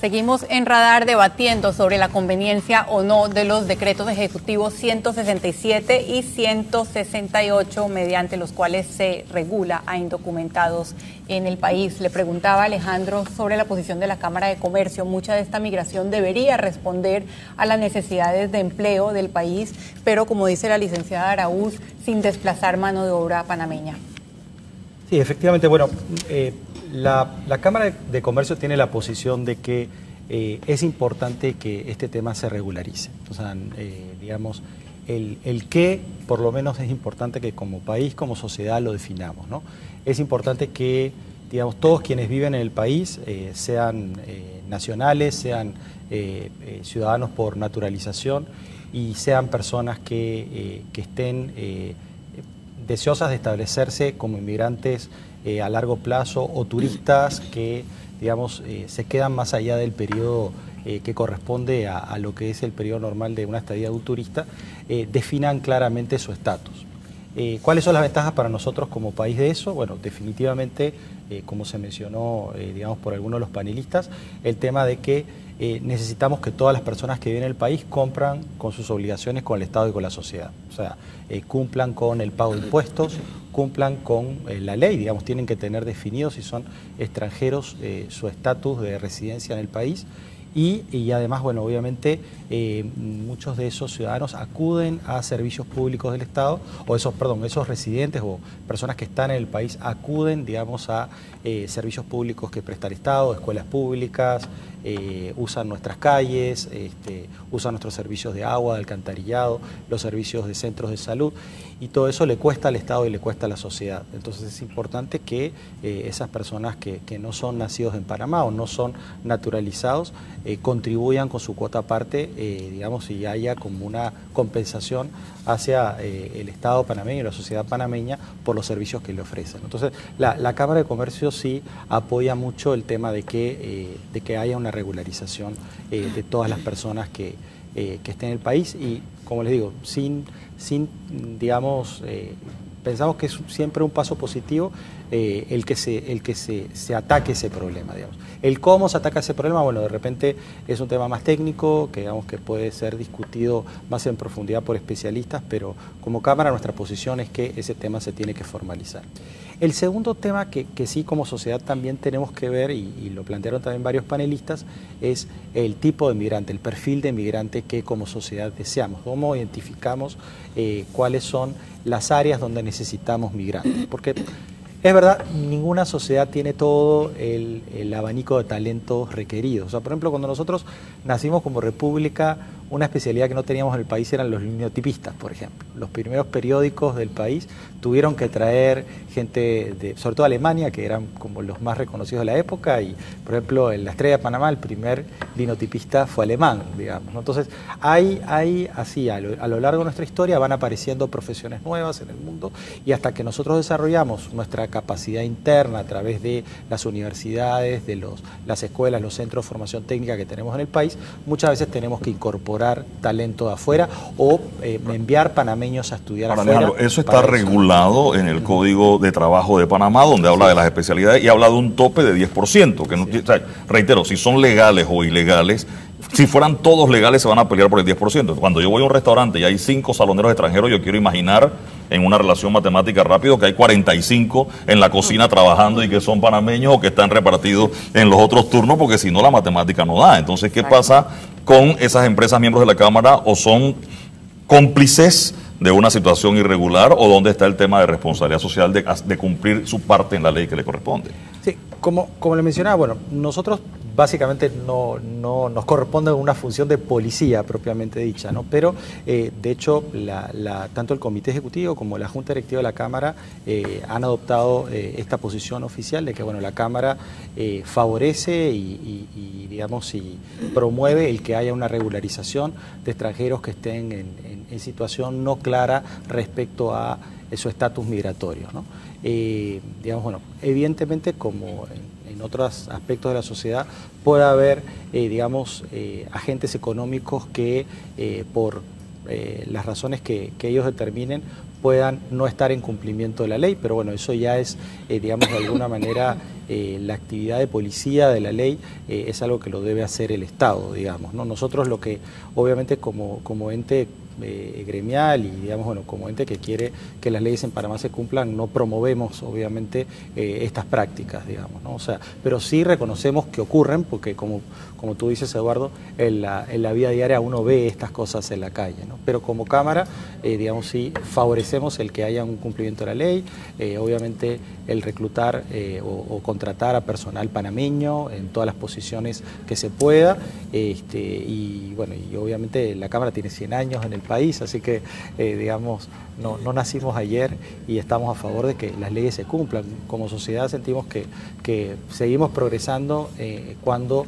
Seguimos en Radar debatiendo sobre la conveniencia o no de los decretos ejecutivos 167 y 168, mediante los cuales se regula a indocumentados en el país. Le preguntaba a Alejandro sobre la posición de la Cámara de Comercio. Mucha de esta migración debería responder a las necesidades de empleo del país, pero como dice la licenciada Araúz, sin desplazar mano de obra panameña. Sí, efectivamente, bueno, la Cámara de Comercio tiene la posición de que es importante que este tema se regularice. O sea, digamos, el qué, por lo menos es importante que como país, como sociedad lo definamos, ¿no? Es importante que, digamos, todos quienes viven en el país, sean nacionales, sean ciudadanos por naturalización y sean personas que estén deseosas de establecerse como inmigrantes a largo plazo o turistas que, digamos, se quedan más allá del periodo que corresponde a lo que es el periodo normal de una estadía de un turista, definan claramente su estatus. ¿Cuáles son las ventajas para nosotros como país de eso? Bueno, definitivamente, como se mencionó, digamos, por algunos de los panelistas, el tema de que necesitamos que todas las personas que viven en el país cumplan con sus obligaciones con el Estado y con la sociedad. O sea, cumplan con el pago de impuestos, cumplan con la ley, digamos, tienen que tener definido si son extranjeros su estatus de residencia en el país. Y además, bueno, obviamente muchos de esos ciudadanos acuden a servicios públicos del Estado, o esos residentes o personas que están en el país acuden, digamos, a servicios públicos que presta el Estado, escuelas públicas, usan nuestras calles, usan nuestros servicios de agua, de alcantarillado, los servicios de centros de salud, y todo eso le cuesta al Estado y le cuesta a la sociedad. Entonces es importante que esas personas que no son nacidos en Panamá o no son naturalizados contribuyan con su cuota aparte, digamos, y haya como una compensación hacia el Estado panameño y la sociedad panameña por los servicios que le ofrecen. Entonces, la Cámara de Comercio sí apoya mucho el tema de que haya una regularización de todas las personas que estén en el país y, como les digo, digamos, pensamos que es siempre un paso positivo el que se ataque ese problema, digamos. El cómo se ataca ese problema, bueno, de repente es un tema más técnico, que digamos que puede ser discutido más en profundidad por especialistas, pero como Cámara nuestra posición es que ese tema se tiene que formalizar. El segundo tema que sí como sociedad también tenemos que ver, y lo plantearon también varios panelistas, es el tipo de migrante, el perfil de migrante que como sociedad deseamos. ¿Cómo identificamos cuáles son las áreas donde necesitamos migrantes? Porque es verdad, ninguna sociedad tiene todo el abanico de talentos requeridos. O sea, por ejemplo, cuando nosotros nacimos como república, una especialidad que no teníamos en el país eran los linotipistas, por ejemplo. Los primeros periódicos del país tuvieron que traer gente, sobre todo de Alemania, que eran como los más reconocidos de la época, y por ejemplo en La Estrella de Panamá el primer linotipista fue alemán, digamos, ¿no? Entonces hay así, a lo largo de nuestra historia van apareciendo profesiones nuevas en el mundo, y hasta que nosotros desarrollamos nuestra capacidad interna a través de las universidades, de las escuelas, los centros de formación técnica que tenemos en el país, muchas veces tenemos que incorporar talento de afuera o enviar panameños a estudiar afuera. Alejandro, eso está regulado en el Código de Trabajo de Panamá, donde habla de las especialidades y habla de un tope de 10%. Que no, o sea, reitero, si son legales o ilegales, si fueran todos legales se van a pelear por el 10%. Cuando yo voy a un restaurante y hay 5 saloneros extranjeros, yo quiero imaginar en una relación matemática rápido que hay 45 en la cocina trabajando y que son panameños o que están repartidos en los otros turnos, porque si no la matemática no da. Entonces, ¿qué pasa con esas empresas miembros de la Cámara? ¿O son cómplices de una situación irregular, o dónde está el tema de responsabilidad social de cumplir su parte en la ley que le corresponde? Sí, como le mencionaba, bueno, nosotros básicamente no nos corresponde una función de policía propiamente dicha, ¿no? Pero de hecho tanto el Comité Ejecutivo como la Junta Directiva de la Cámara han adoptado esta posición oficial de que, bueno, la Cámara favorece y digamos, y promueve el que haya una regularización de extranjeros que estén en situación no clara respecto a su estatus migratorio, ¿no? Digamos, bueno, evidentemente, como en otros aspectos de la sociedad, puede haber, digamos, agentes económicos que por las razones que ellos determinen puedan no estar en cumplimiento de la ley, pero bueno, eso ya es, digamos, de alguna manera la actividad de policía de la ley es algo que lo debe hacer el Estado, digamos, ¿no? Nosotros lo que, obviamente, como ente gremial y, digamos, bueno, como ente que quiere que las leyes en Panamá se cumplan, no promovemos, obviamente, estas prácticas, digamos, ¿no? O sea, pero sí reconocemos que ocurren, porque como tú dices, Eduardo, en la vida diaria uno ve estas cosas en la calle, ¿no? Pero como Cámara, digamos, sí favorecemos el que haya un cumplimiento de la ley, obviamente el reclutar o contratar a personal panameño en todas las posiciones que se pueda, y bueno, y obviamente la Cámara tiene 100 años en el país, así que, digamos, no nacimos ayer y estamos a favor de que las leyes se cumplan. Como sociedad sentimos que seguimos progresando cuando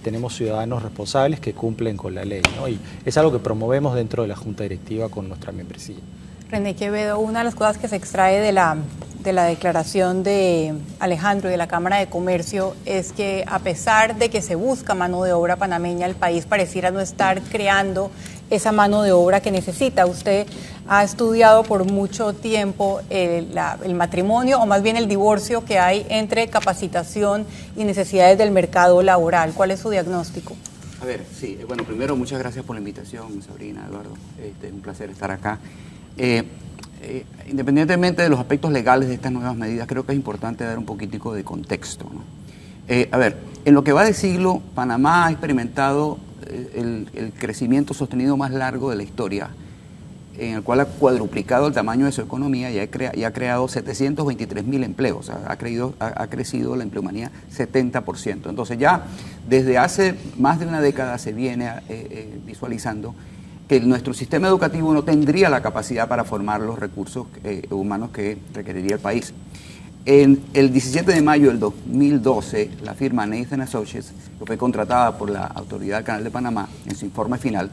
tenemos ciudadanos responsables que cumplen con la ley, ¿no? Y es algo que promovemos dentro de la Junta Directiva con nuestra membresía. René Quevedo, una de las cosas que se extrae de la declaración de Alejandro y de la Cámara de Comercio es que, a pesar de que se busca mano de obra panameña, el país pareciera no estar creando esa mano de obra que necesita. Usted ha estudiado por mucho tiempo el matrimonio, o más bien el divorcio que hay entre capacitación y necesidades del mercado laboral. ¿Cuál es su diagnóstico? A ver, sí, bueno, primero muchas gracias por la invitación, Sabrina, Eduardo, es un placer estar acá. Independientemente de los aspectos legales de estas nuevas medidas, creo que es importante dar un poquitico de contexto, ¿no? A ver, en lo que va de siglo, Panamá ha experimentado el crecimiento sostenido más largo de la historia, en el cual ha cuadruplicado el tamaño de su economía y ha creado 723.000 empleos. O sea, ha crecido la empleomanía 70%. Entonces ya desde hace más de una década se viene visualizando que nuestro sistema educativo no tendría la capacidad para formar los recursos humanos que requeriría el país. En el 17 de mayo del 2012, la firma Nathan Associates, que fue contratada por la Autoridad del Canal de Panamá, en su informe final,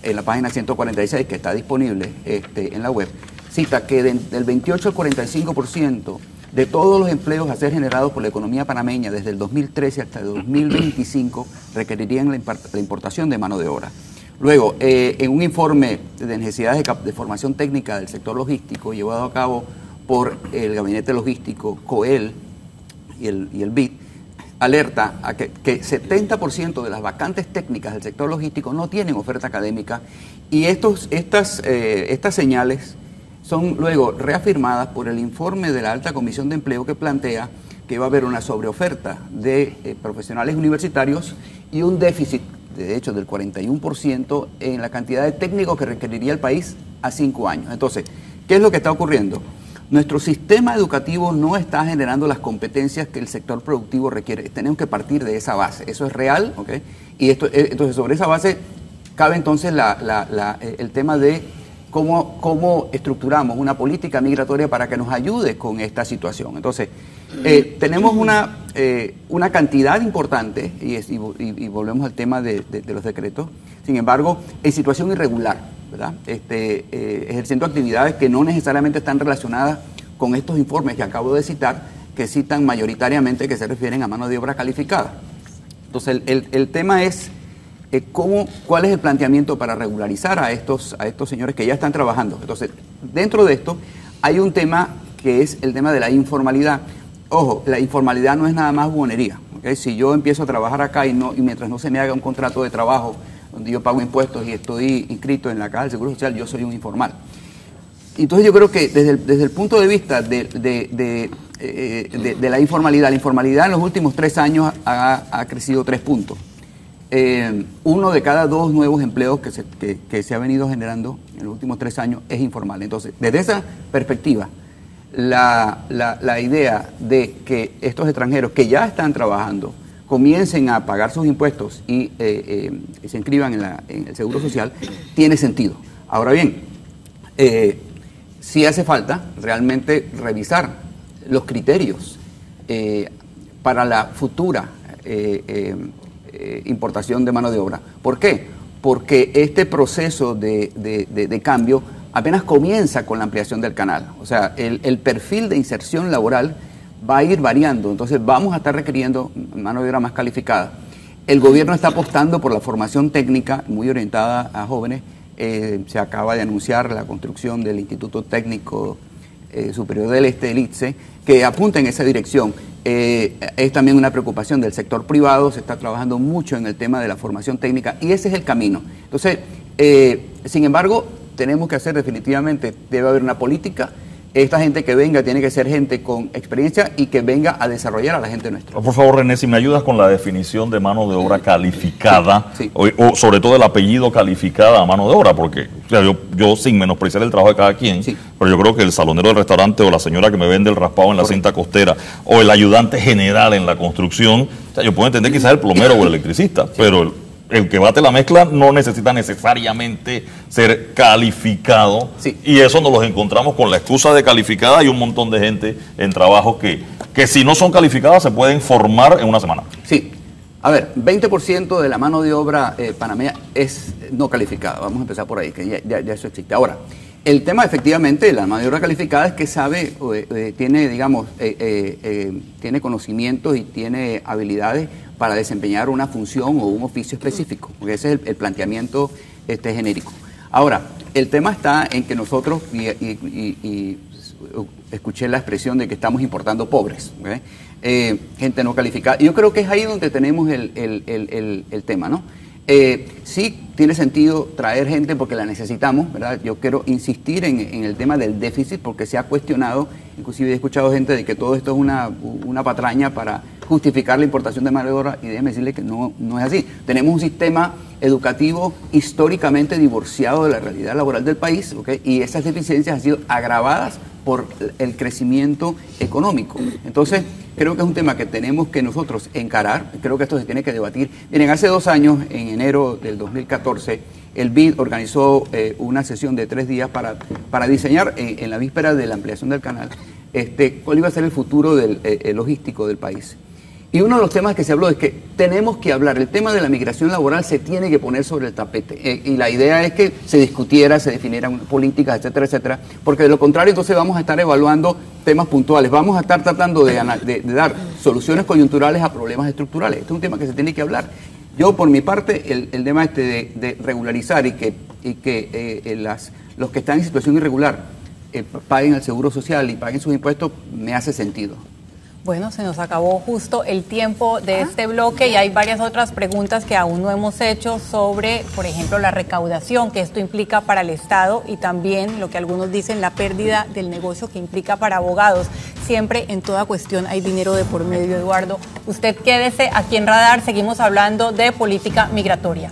en la página 146, que está disponible en la web, cita que del 28 al 45% de todos los empleos a ser generados por la economía panameña desde el 2013 hasta el 2025 requerirían la importación de mano de obra. Luego, en un informe de necesidades de formación técnica del sector logístico llevado a cabo por el Gabinete Logístico, COEL y el BID, alerta a que 70% de las vacantes técnicas del sector logístico no tienen oferta académica, y estas señales son luego reafirmadas por el informe de la Alta Comisión de Empleo, que plantea que va a haber una sobreoferta de profesionales universitarios y un déficit, de hecho, del 41% en la cantidad de técnicos que requeriría el país a 5 años. Entonces, ¿qué es lo que está ocurriendo? Nuestro sistema educativo no está generando las competencias que el sector productivo requiere. Tenemos que partir de esa base. Eso es real, ¿ok? Y entonces, sobre esa base cabe entonces el tema de cómo estructuramos una política migratoria para que nos ayude con esta situación. Entonces, tenemos una cantidad importante, y volvemos al tema de los decretos, sin embargo, en situación irregular, ¿verdad? Ejerciendo actividades que no necesariamente están relacionadas con estos informes que acabo de citar, que citan mayoritariamente, que se refieren a mano de obra calificada. Entonces, el tema es cuál es el planteamiento para regularizar a estos señores que ya están trabajando. Entonces, dentro de esto hay un tema que es el tema de la informalidad. Ojo, la informalidad no es nada más buonería, ¿okay? Si yo empiezo a trabajar acá y mientras no se me haga un contrato de trabajo donde yo pago impuestos y estoy inscrito en la Caja del Seguro Social, yo soy un informal. Entonces yo creo que desde el punto de vista de la informalidad en los últimos 3 años ha crecido 3 puntos. 1 de cada 2 nuevos empleos que se ha venido generando en los últimos 3 años es informal. Entonces, desde esa perspectiva, la idea de que estos extranjeros que ya están trabajando comiencen a pagar sus impuestos y se inscriban en el Seguro Social tiene sentido. Ahora bien, sí hace falta realmente revisar los criterios para la futura importación de mano de obra. ¿Por qué? Porque este proceso de cambio apenas comienza con la ampliación del canal. O sea, el perfil de inserción laboral va a ir variando, entonces vamos a estar requiriendo mano de obra más calificada. El gobierno está apostando por la formación técnica muy orientada a jóvenes Se acaba de anunciar la construcción del Instituto Técnico Superior del Este, del ITSE, que apunta en esa dirección. Es también una preocupación del sector privado, se está trabajando mucho en el tema de la formación técnica y ese es el camino. Entonces, sin embargo, tenemos que hacer definitivamente, debe haber una política. Esta gente que venga tiene que ser gente con experiencia y que venga a desarrollar a la gente nuestra. Por favor, René, si me ayudas con la definición de mano de obra calificada, sí. O sobre todo el apellido calificada a mano de obra, porque o sea, yo sin menospreciar el trabajo de cada quien, sí, pero yo creo que el salonero del restaurante o la señora que me vende el raspado en la cinta costera o el ayudante general en la construcción, o sea, yo puedo entender quizás el plomero o el electricista, sí, pero el que bate la mezcla no necesita necesariamente ser calificado, sí, y eso nos los encontramos con la excusa de calificada y un montón de gente en trabajos que si no son calificadas se pueden formar en una semana. Sí, a ver, 20% de la mano de obra panameña es no calificada, vamos a empezar por ahí, que ya eso existe. Ahora, el tema efectivamente de la mano de obra calificada es que sabe, tiene, digamos, tiene conocimientos y tiene habilidades para desempeñar una función o un oficio específico, porque ese es el planteamiento genérico. Ahora, el tema está en que nosotros, y escuché la expresión de que estamos importando pobres, ¿okay? Gente no calificada. Yo creo que es ahí donde tenemos el tema, ¿no? Sí tiene sentido traer gente porque la necesitamos, ¿verdad? Yo quiero insistir en el tema del déficit porque se ha cuestionado, inclusive he escuchado gente de que todo esto es una patraña para justificar la importación de mano de obra y déjeme decirle que no es así. Tenemos un sistema educativo históricamente divorciado de la realidad laboral del país, ¿okay? Y esas deficiencias han sido agravadas por el crecimiento económico. Entonces, creo que es un tema que tenemos que nosotros encarar, creo que esto se tiene que debatir. Miren, hace 2 años, en enero del 2014, el BID organizó una sesión de 3 días para diseñar, en la víspera de la ampliación del canal, cuál iba a ser el futuro logístico del país. Y uno de los temas que se habló es que tenemos que hablar, el tema de la migración laboral se tiene que poner sobre el tapete. Y la idea es que se discutiera, se definieran políticas, etcétera, etcétera, porque de lo contrario entonces vamos a estar evaluando temas puntuales, vamos a estar tratando de dar soluciones coyunturales a problemas estructurales. Este es un tema que se tiene que hablar. Yo, por mi parte, el tema de regularizar y que los que están en situación irregular paguen el seguro social y paguen sus impuestos, me hace sentido. Bueno, se nos acabó justo el tiempo de este bloque y hay varias otras preguntas que aún no hemos hecho sobre, por ejemplo, la recaudación que esto implica para el Estado y también lo que algunos dicen, la pérdida del negocio que implica para abogados. Siempre en toda cuestión hay dinero de por medio, Eduardo. Usted quédese aquí en Radar, seguimos hablando de política migratoria.